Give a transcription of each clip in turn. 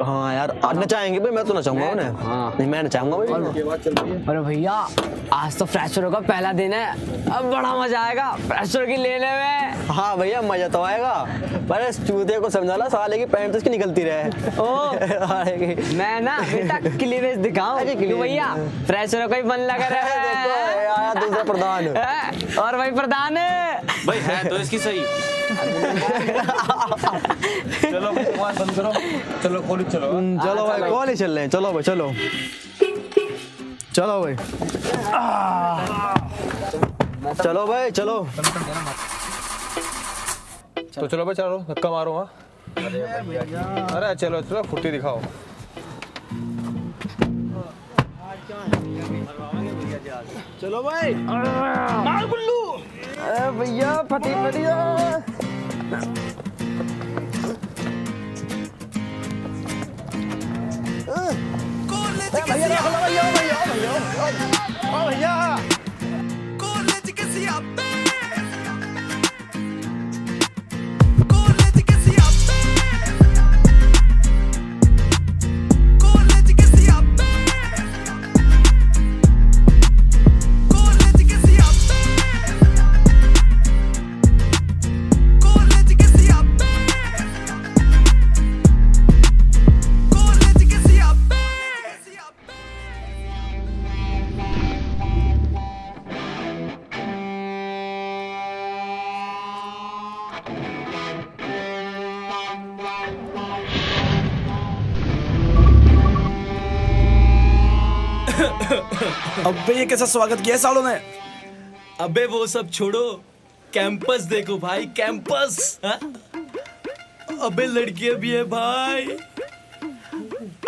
हाँ यार नचाएंगे भाई, मैं तो नचाऊंगा उन्हें। हाँ। नहीं मैं नचाऊंगा भाई। अरे भैया आज तो फ्रेशर का पहला दिन है, अब बड़ा मजा आएगा फ्रेशर की लेने में। हाँ भैया मजा तो आएगा, पर इस चूते को समझाना साले की पैंट तो इसकी निकलती रहे। ओ मैं ना बेटा क्लीवेज दिखाऊं अरे कि भैया फ्रेशर का ही मन लगा रहा देखो आया दूसरा प्रधान। है। और भाई प्रधान है भाई है तो इसकी सही। चलो बकवास बंद करो, चलो कॉलेज चलो। चलो भाई कॉलेज चल रहे हैं, चलो भाई चलो चलो भाई चलो भाई चलो। तो चलो भाई चलो धक्का मारो। हाँ अरे चलो चलो फुर्ती दिखाओ। चलो भाई मार गुल्लू। अरे भैया फटी बढ़िया। भैया भैया भैया भैया भैया अबे ये कैसा स्वागत किया है सालों ने। अबे वो सब छोड़ो, कैंपस देखो भाई कैंपस। हाँ? अबे लड़कियां भी है भाई,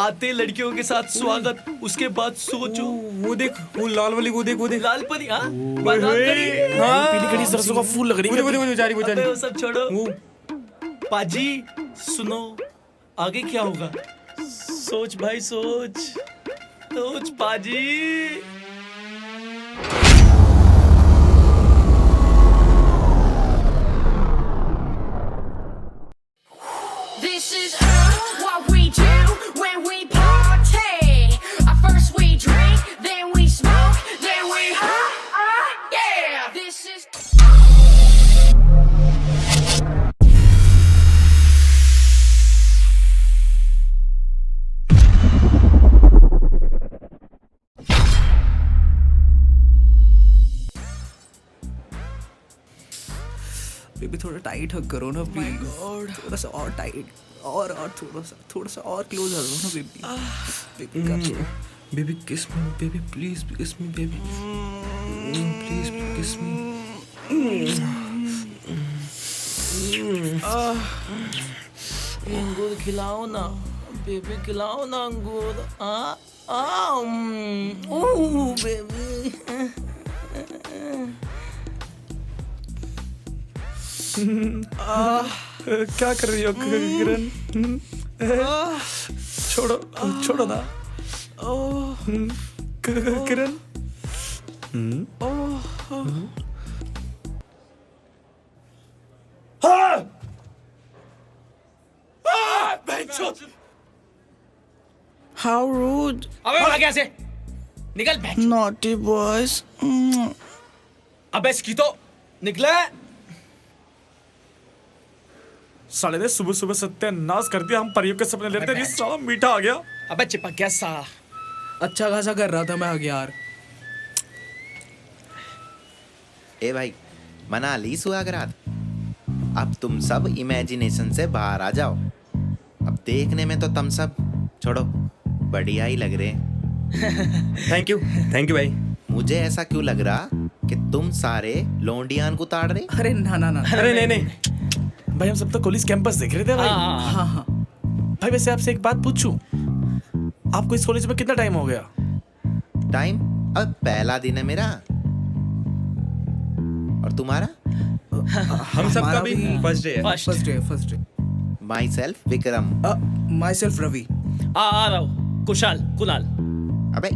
आते लड़कियों के साथ स्वागत, उसके बाद सोचो वो देख वो लाल वाली, वो देख लाल परी। हाँ बादाम परी। हाँ पीली खड़ी सरसों का फूल लग रही है। अबे वो सब छोड़ो, पाजी सुनो आगे क्या होगा, सोच भाई सोच सोच पाजी। This is what we do when we party. First we drink, then we smoke, then we yeah. This is baby थोड़ा टाइट हग करो ना प्लीज। थोड़ा सा और टाइट, और थोड़ा सा और क्लोज आ जाओ ना बेबी। बेबी बेबी किस me baby, please kiss me baby, please kiss मी। अंगूर खिलाओ ना बेबी, खिलाओ ना अंगूर। बेबी क्या कर रही हो किरण? छोड़ो छोड़ो ना किरण। How rude! अबे भाग यहाँ से, निकल बैठ। Naughty boys. अबे इसकी तो निकले। साले ने सुबह सुबह सत्यानाश कर दिया। हम परियों के सपने लेते हैं, साला मीठा आ गया। अबे चिपक गया साला। अच्छा खासा कर रहा था मैं आगे यार। ए भाई मना ली सुहागरात, अब तुम सब इमेजिनेशन से बाहर आ जाओ। अब देखने में तो तुम सब छोड़ो बढ़िया ही लग रहे हैं। थैंक यू भाई। मुझे ऐसा क्यों लग रहा कि तुम सारे लोंडियान को ताड़ रहे। अरे ना ना ना, अरे नहीं भाई हम सब तो कॉलेज कैंपस देख रहे थे भाई। हाँ। भाई वैसे आपसे एक बात पूछूं, आपको इस कॉलेज में कितना टाइम हो गया? टाइम अब पहला दिन है मेरा, और तुम्हारा? हम सबका भी फर्स्ट डे है। First day. Myself Vikram. Myself Ravi. आ रहा हूँ कुशाल कुणाल। अबे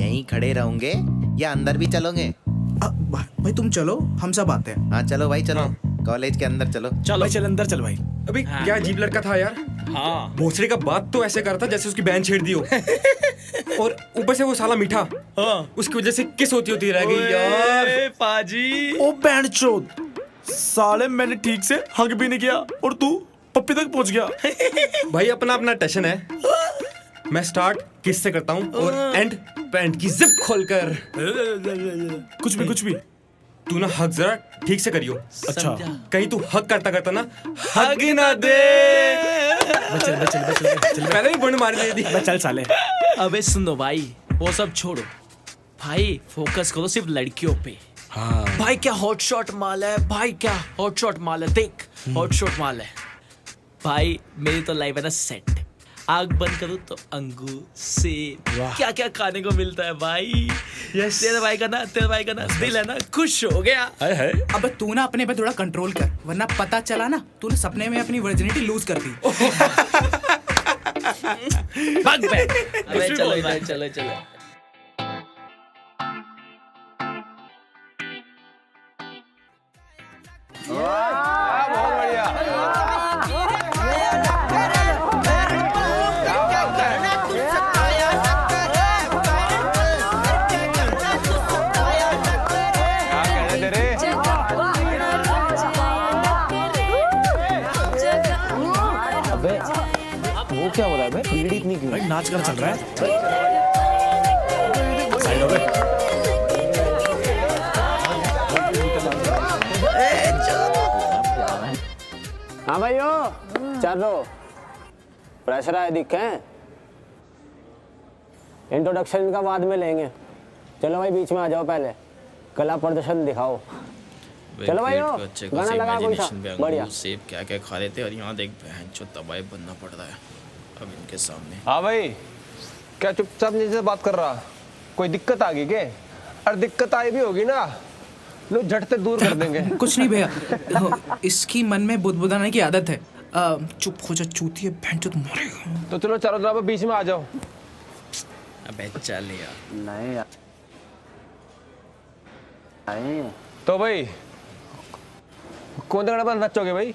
यहीं खड़े रहोगे या अंदर भी चलोगे? भाई तुम चलो, हम सब आते हैं। हाँ चलो भाई चलो। कॉलेज के अंदर चलो। चलो चल अंदर चल भाई। अभी क्या अजीब लड़का था यार। हाँ भोसड़ी का बात तो ऐसे कर रहा था जैसे उसकी बहन छेड़ दी हो। और ऊपर से वो साला मीठा, हाँ उसकी वजह से किस होती रह गई यार। ओए, पाजी ओ बैंड चोद, साले मैंने ठीक से हग भी नहीं किया और तू पप्पी तक पहुंच गया। भाई अपना अपना टेंशन है। मैं स्टार्ट किस से करता हूँ और एंड पैंट की जिप खोलकर। कुछ भी तू ना हक जरा ठीक से करियो। अच्छा कहीं तू हक करता करता ना हक ना दे। चल पहले ही बंड मार दे दी। चल साले। अबे सुनो भाई, वो सब छोड़ो भाई, फोकस करो सिर्फ लड़कियों पे। हाँ भाई क्या हॉट शॉट माल है, भाई क्या हॉट शॉट माल है, देख हॉट शॉट माल है भाई। मेरी तो लाइफ है ना सेट, आग बंद करूँ तो अंगूर से क्या क्या खाने को मिलता है भाई। यस तेरे भाई का ना दिल है ना खुश हो गया। अब तू ना अपने पे थोड़ा कंट्रोल कर, वरना पता चला ना तूने सपने में अपनी वर्जिनिटी लूज कर दी। भाग बे। अबे चलो भाई, चलो बहुत बढ़िया। क्या कहने दे रे? वो क्या हो रहा है बे? भीड़ इतनी क्यों? भाई नाच कर चल रहा है। साइड हो गए। हाँ भाइयों चलो, प्रेशर आए दिखे। इंट्रोडक्शन का बाद में लेंगे। चलो भाई बीच में आ जाओ, पहले कला प्रदर्शन दिखाओ। चलो भाइयों गाना लगा कोई सा बढ़िया। सेब क्या क्या खा लेते और यहाँ देख बहन चो तबाही बनना पड़ रहा है अब इनके सामने। हाँ भाई, क्या चुपचाप नीचे से बात कर रहा? कोई दिक्कत आ गई क्या? और दिक्कत आई भी होगी ना, लोग झट से दूर कर देंगे। कुछ नहीं भैया, इसकी मन में बुदबुदाने की आदत है। चुप हो जा चूतिया, बहन चोद मारेगा। तो चलो चारों तरफ बीच में आ जाओ। अबे चल यार। नहीं यार नहीं। तो भाई कौन सा गाना नचोगे भाई?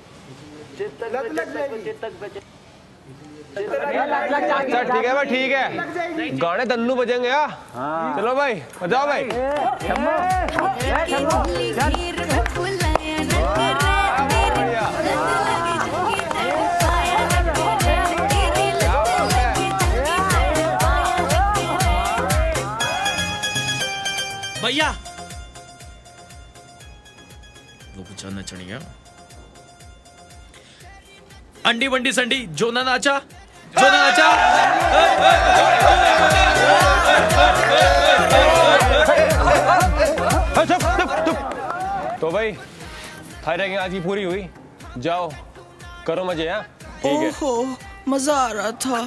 अच्छा ठीक है भाई, ठीक है, गाने दन्नू बजेंगे। हाँ चलो भाई बजाओ भाई। भैया वो कुछ नचनी है। अंडी बंडी संडी जो ना नाचा, जो ना नाचा। तो भाई हर एक आज की पूरी हुई, जाओ करो मजे। हाँ ठीक है। ओहो मजा आ रहा था,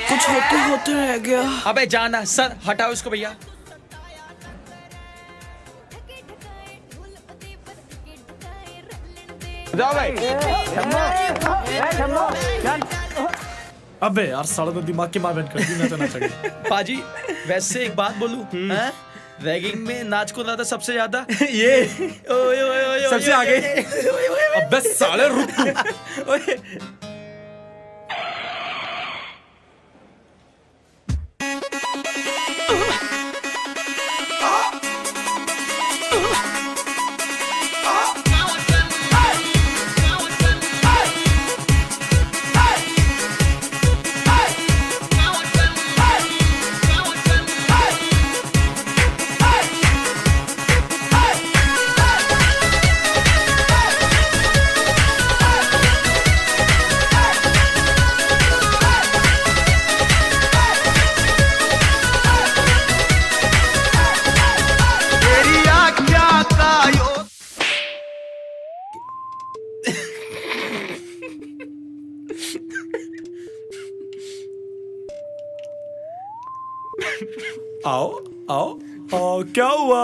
कुछ होते होते रह गया। अबे जाना सर, हटाओ इसको भैया। जाओ भाई। अबे यार साला तो दिमाग की मार बंद कर दी। ना चाहिए। पाजी वैसे एक बात बोलूं, हैं? रैगिंग में नाच को था सबसे ज्यादा ये ओए ओए ओए सबसे आगे। अबे साले रुक तू। आओ आओ क्या हुआ?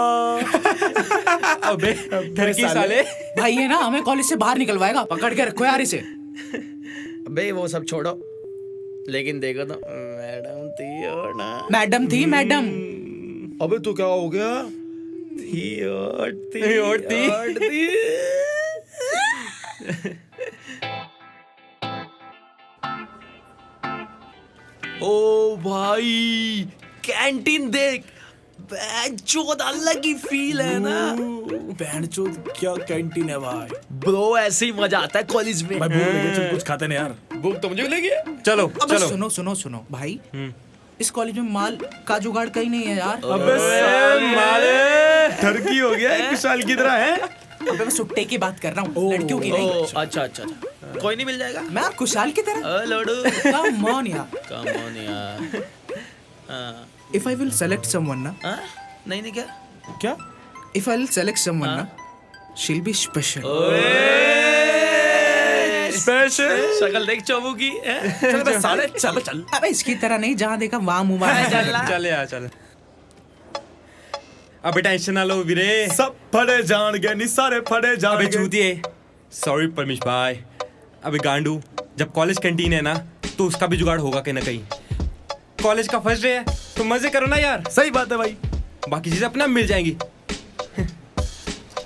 अबे घर की साले। भाई ये ना हमें कॉलेज से बाहर निकलवाएगा, पकड़ के रखो यार इसे। अबे वो सब छोड़ो, लेकिन देखो तो मैडम थी और ना। मैडम थी मैडम। अबे तो क्या हो गया? ओ भाई कैंटीन देख, चोद अलग ही फील है ना। चोद क्या कैंटीन है भाई। ब्रो ऐसे ही मजा आता है कॉलेज में। भाई भूख लगी, चल कुछ खाते नहीं यार। भूख तो मुझे भी लगी है। चलो अबे चलो। सुनो सुनो सुनो भाई, इस कॉलेज में माल का जुगाड़ कहीं नहीं है यार। अबे माले ठरकी हो गया, एक साल की तरह है। अबे मैं सुट्टे की बात कर रहा हूँ, लड़कियों की नहीं। अच्छा अच्छा, कोई नहीं मिल जाएगा। मैं कुशाल की तरह। लोडू कम ऑन यार, कम ऑन यार। If I will select someone ना, नहीं नहीं, क्या क्या if I will select someone ना, she will be special. Special शक्ल देख चोबू की। चल बे साले, चल चल। अबे इसकी तरह नहीं, जहाँ देखा वहाँ मुँह मारा। चल यार चल। अबे टेंशन ना लो वीरे, सब फड़े जान गए, नहीं सारे फड़े जान अबे गए। चूतिए। सॉरी परमेश भाई। अबे गांडू, जब कॉलेज कैंटीन है ना तो उसका भी जुगाड़ होगा कहीं ना कहीं। कॉलेज का फर्स्ट डे है तो मजे करो ना यार। सही बात है भाई, बाकी चीजें अपने आप मिल जाएंगी।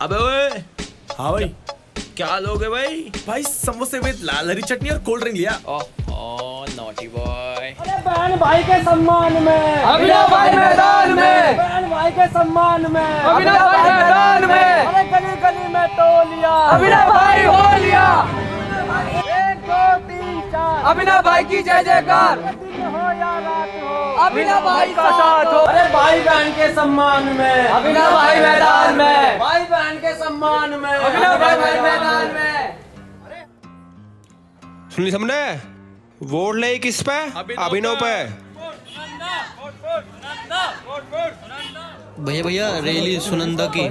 अबे ओए, हाँ भाई। क्या लोगे भाई? भाई समोसे में लाल हरी चटनी और कोल्ड ड्रिंक लिया। ओह नॉटी बॉय। बहन भाई के सम्मान में अभिनव भाई मैदान में, बहन भाई के सम्मान में अभिनव भाई मैदान में, अरे गली गली में टोलिया अभिनव भाई हो लिया। 1 2 3 4 अभिनव भाई की जय जयकार। दिन हो या रात हो अभिनव भाई का साथ हो। अरे भाई बहन के सम्मान में अभिनव भाई मैदान में, भाई बहन के सम्मान में अभिनव भाई मैदान में। सुन ली सबने, वोट ले किस पे? अभिनव पे। भैया भैया रैली सुनंदा की।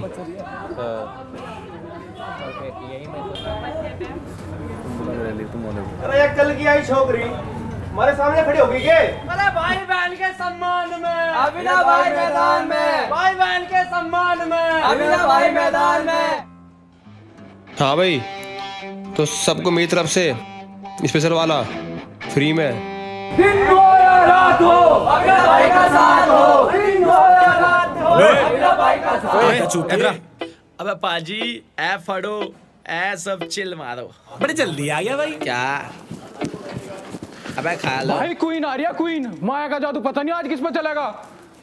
अरे ये कल की आई छोकरी हमारे सामने खड़ी होगी के? अरे भाई बहन के सम्मान में अभिनव भाई मैदान में, भाई बहन के सम्मान में अभिनव भाई मैदान में। हाँ भाई, तो सबको मेरी तरफ से स्पेशल वाला फ्री में। दिन हो या रात हो अभिनव भाई का साथ हो, दिन हो या रात हो अभिनव भाई का साथ। अबे पाजी ए फड़ो, ए सब चिल मारो। बड़े जल्दी आ गया भाई। क्या? अबे खा लो। भाई क्वीन आ रही है, क्वीन। माया का जादू पता नहीं आज किस पे चलेगा।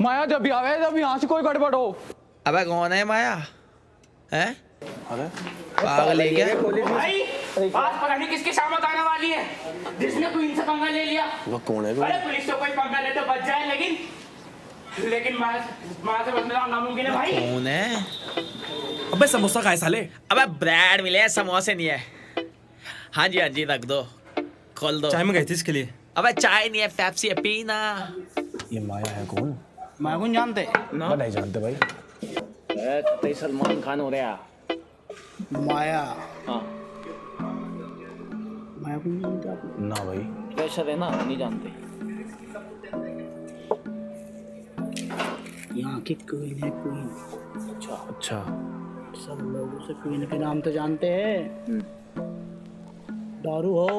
माया जब भी आवे, जब यहाँ से कोई गड़बड़ हो। अबे कौन है माया? हैं? पागल है क्या? भाई बात पता नहीं किसकी शामत आने वाली है, जिसने क्वीन से पंगा ले लिया। वो कौन है? अरे पुलिस से कोई पंगा ले तो बच जाए, लेकिन माया से बचना नामुमकिन है भाई। कौन है? अबे समोसा खाए साले। अबे ब्रेड मिले, समोसे नहीं है। हाँ जी रख दो, खोल दो। चाय मंगाई थी इसके लिए। अबे चाय नहीं है, पेप्सी है, पीना। ये माया है कौन? माया को जानते ना नहीं जानते भाई। ते सलमान खान हो रहा। माया माया को नहीं जानते आप? ना भाई, प्रेशर है ना, नहीं जानते। यहाँ की क्वीन है, क्वीन। अच्छा। सब लोग उसे क्वीन के नाम तो जानते हैं। दारू हो,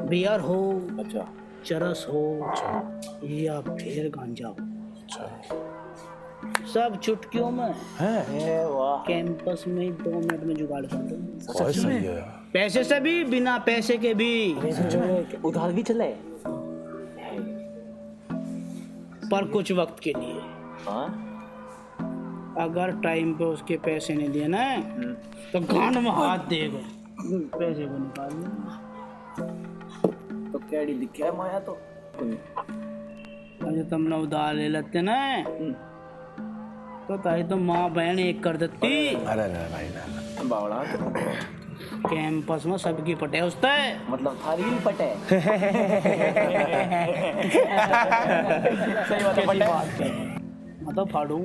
बियर हो, अच्छा, चरस हो, अच्छा, या फिर गांजा हो, अच्छा, सब चुटकियों में है। वाह, कैंपस में 2 मिनट में जुगाड़ कर दो। पैसे से भी, बिना पैसे के भी। उधार भी चले, पर कुछ वक्त के लिए। अगर टाइम पे उसके पैसे नहीं दिए ना तो गांड में हाथ देगा, पैसे को निकाल तो कैडी दिखे है माया। तो तुम ना उधार ले लेते ना तो ताई तो माँ बहन एक कर देती। अरे भाई ना बावड़ा, कैंपस में सबकी पटे उसते, मतलब थारी भी पटे। सही बात है, पटे मतलब फाड़ू।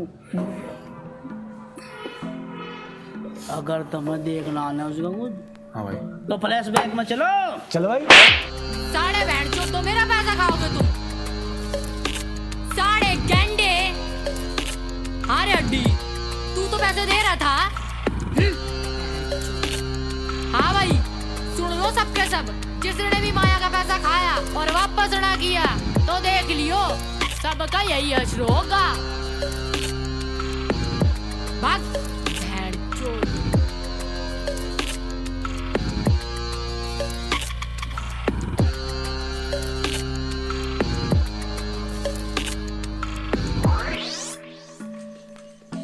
अगर तुम्हें देखना आना उसका कुछ, हाँ भाई, तो फ्लैशबैक में चलो। चलो भाई। साढ़े बैंड चो तो मेरा पैसा खाओगे तुम, साढ़े गंडे। हाँ रे अड्डी, तू तो पैसे दे रहा था। हाँ भाई सुन लो सबके सब, जिसने भी माया का पैसा खाया और वापस ना किया तो देख लियो सबका यही अश्र होगा। भाग भेंचोद।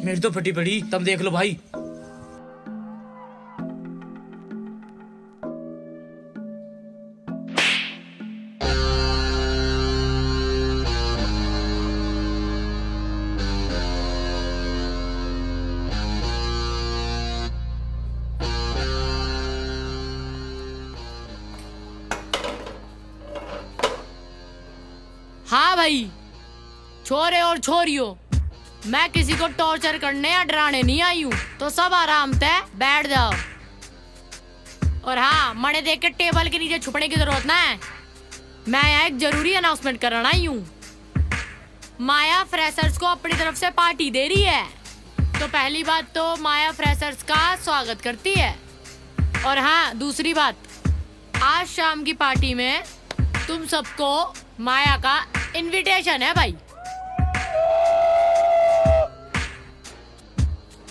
मेरी तो फटी पड़ी, तब देख लो भाई। हाँ भाई, छोरे और छोरियों, मैं किसी को टॉर्चर करने या डराने नहीं आई हूँ, तो सब आराम से बैठ जाओ। और हाँ, मड़े देख के टेबल के नीचे छुपने की जरूरत ना है। मैं यहाँ एक जरूरी अनाउंसमेंट करना आई हूँ। माया फ्रेशर्स को अपनी तरफ से पार्टी दे रही है। तो पहली बात तो माया फ्रेशर्स का स्वागत करती है। और हाँ, दूसरी बात, आज शाम की पार्टी में तुम सबको माया का इनविटेशन है भाई।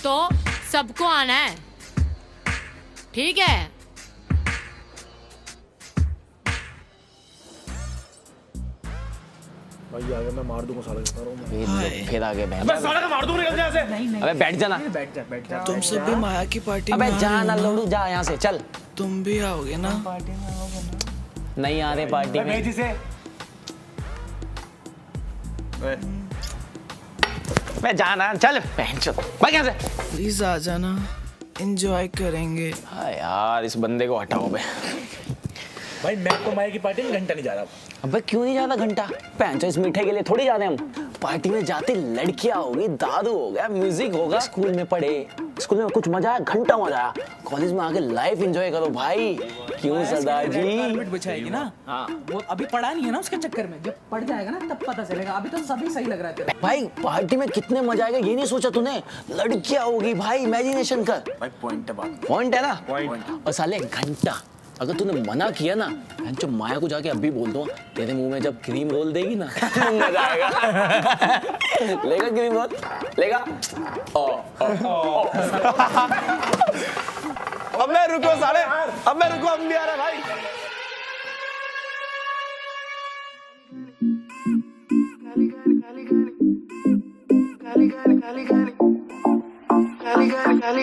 तो सबको आना है, ठीक है? भाई आगे मैं मार दूंगा साले को। फिर आगे बैठ। अबे साले को मार दूंगा, निकल जा यहाँ से। अबे बैठ जाना। बैठ जा। तुम सब भी माया की पार्टी अबे में जा आओगे ना ना? लोडू, जा यहाँ से चल। तुम भी आओगे ना? नहीं आ रहे पार्टी में। भेज इसे। मैं जाना, चल पहन भाग यहाँ से। प्लीज आ जाना, एंजॉय करेंगे। हाँ यार, इस बंदे को हटाओ बे। भाई मैं तो माया की पार्टी में घंटा नहीं जा रहा। अबे क्यों नहीं जाता घंटा? पहन इस मीठे के लिए थोड़ी जाते हम। पार्टी में जाते लड़कियां होगी, दारू होगा, म्यूजिक होगा। स्कूल में पढ़े, स्कूल में कुछ मजा आया, घंटा मजा आया। कॉलेज में आके लाइफ एंजॉय करो भाई। क्यों सरदार जी? बिछाएगी ना। हाँ, वो अभी पढ़ा नहीं है ना, उसके चक्कर में। जब पढ़ जाएगा ना तब पता चलेगा। अभी तो सभी सही लग रहा है तेरा। भाई पार्टी में कितने मजा आएगा ये नहीं सोचा तूने? लड़कियां होगी भाई, इमेजिनेशन कर भाई। पॉइंट है ना? और साले घंटा, अगर तूने मना किया ना, जो माया को जाके अभी बोल दो, तेरे मुंह में जब क्रीम रोल देगी ना, मजा आएगा। लेगा क्रीम रोल? लेगा? अब मैं रुको साले, अब मैं रुको, अब नहीं आ रहा भाई।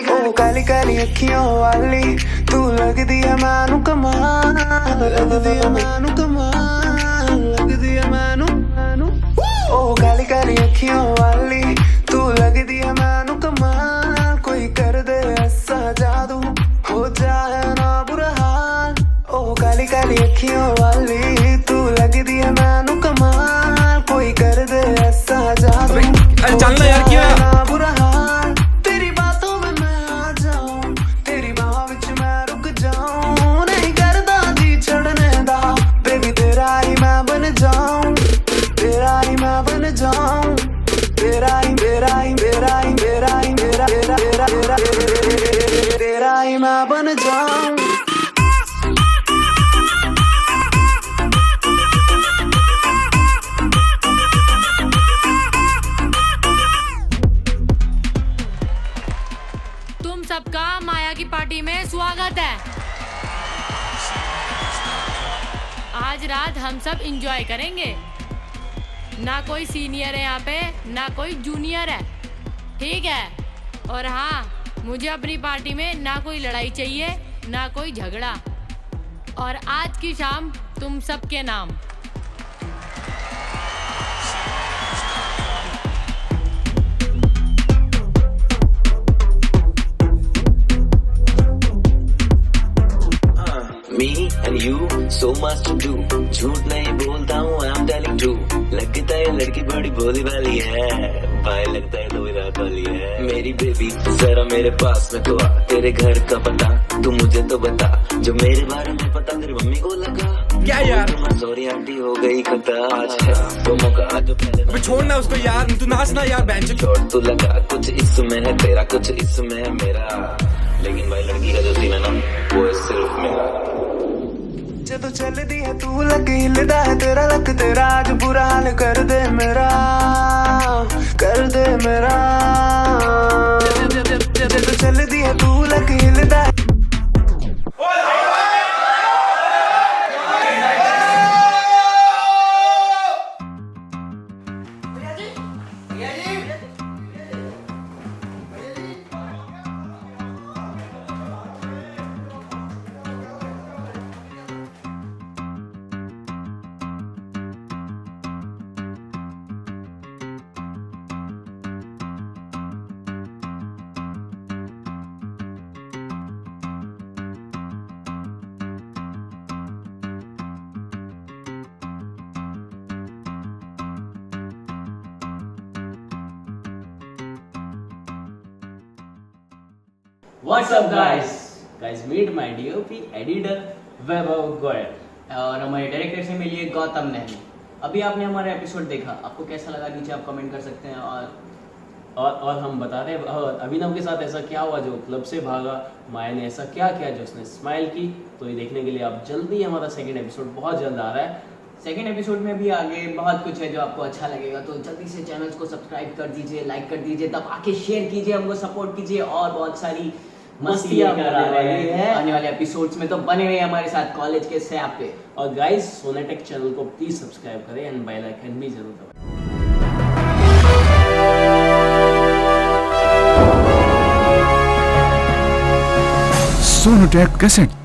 ओ काली काली अखियों वाली तू लगदी है मैनू कमाल, लगदी है मैनू कमाल, लगदी है मैनू। ओ काली काली अखियों वाली तू लगदी है मैनू कमाल। कोई कर दे ऐसा जादू, हो जाए ना बुरा हाल। ओ काली काली अखियों वाली तू लगदी है मैनू कमाल। कोई कर दे ऐसा जादू, अरे चलना यार, क्या ना बुरा हाल। तेरी बातों में मैं आ जाऊं, तेरी बाहों विच मैं रुक जाऊं। नहीं करदा जी छड़ने दा, बेबी तेरा ही मैं बन जाऊं, तेरा ही मैं बन जाऊं, तेरा ही मेरा ही मेरा ही मेरा ही मेरा मेरा मेरा मेरा तेरा ही मैं बन जाऊं। सबका माया की पार्टी में स्वागत है। आज रात हम सब एंजॉय करेंगे। ना कोई सीनियर है यहाँ पे, ना कोई जूनियर है, ठीक है? और हाँ, मुझे अपनी पार्टी में ना कोई लड़ाई चाहिए, ना कोई झगड़ा। और आज की शाम तुम सबके नाम। Me and you, so much to do. झूठ नहीं बोलता हूँ, I'm telling true. लगता है लड़की बड़ी भोली वाली है, भाई लगता है कोई रात वाली है। मेरी बेबी जरा मेरे पास में तो आ, तेरे घर का पता तू मुझे तो बता, जो मेरे बारे में पता तेरी मम्मी को लगा। क्या यार? सॉरी आंटी, हो गई खता, आज है वो मौका जो पहले। अबे छोड़ना उसको यार, तू नाचना यार बैंच। छोड़ तू लगा, कुछ इसमें है तेरा, कुछ इसमें है मेरा, लेकिन भाई लड़की का जो सीन है ना, वो है सिर्फ मेरा। ਜਦੋਂ ਚੱਲਦੀ ਹੈ ਤੂੰ ਲੱਗ ਹਿੱਲਦਾ ਹੈ ਤੇਰਾ ਲੱਕ, ਤੇਰਾ ਅੱਜ ਬੁਰਾ ਹਾਲ ਕਰ ਦੇ ਮੇਰਾ, ਕਰ ਦੇ ਮੇਰਾ। What's up guys? Guys meet my DOP editor वैभव गोयल और हमारे डायरेक्टर से मिलिए गौतम नहरी। अभी आपने हमारा एपिसोड देखा, आपको कैसा लगा नीचे आप कमेंट कर सकते हैं। और हम बता रहे हैं अभिनव के साथ ऐसा क्या हुआ जो क्लब से भागा, माया ने ऐसा क्या किया जो उसने स्माइल की। तो ये देखने के लिए आप जल्दी, हमारा सेकंड एपिसोड बहुत जल्द आ रहा है। सेकेंड एपिसोड में भी आगे बहुत कुछ है जो आपको अच्छा लगेगा, तो जल्दी से चैनल को सब्सक्राइब कर दीजिए, लाइक कर दीजिए, तब आके शेयर कीजिए, हमको सपोर्ट कीजिए और बहुत सारी मस्तियाँ आने वाले एपिसोड्स में। तो बने रहिए हमारे साथ कॉलेज के सैप पे। और गाइस सोनेटेक चैनल को प्लीज सब्सक्राइब करें एंड बेल आइकन भी जरूर दबाएं। Sonotech Cassette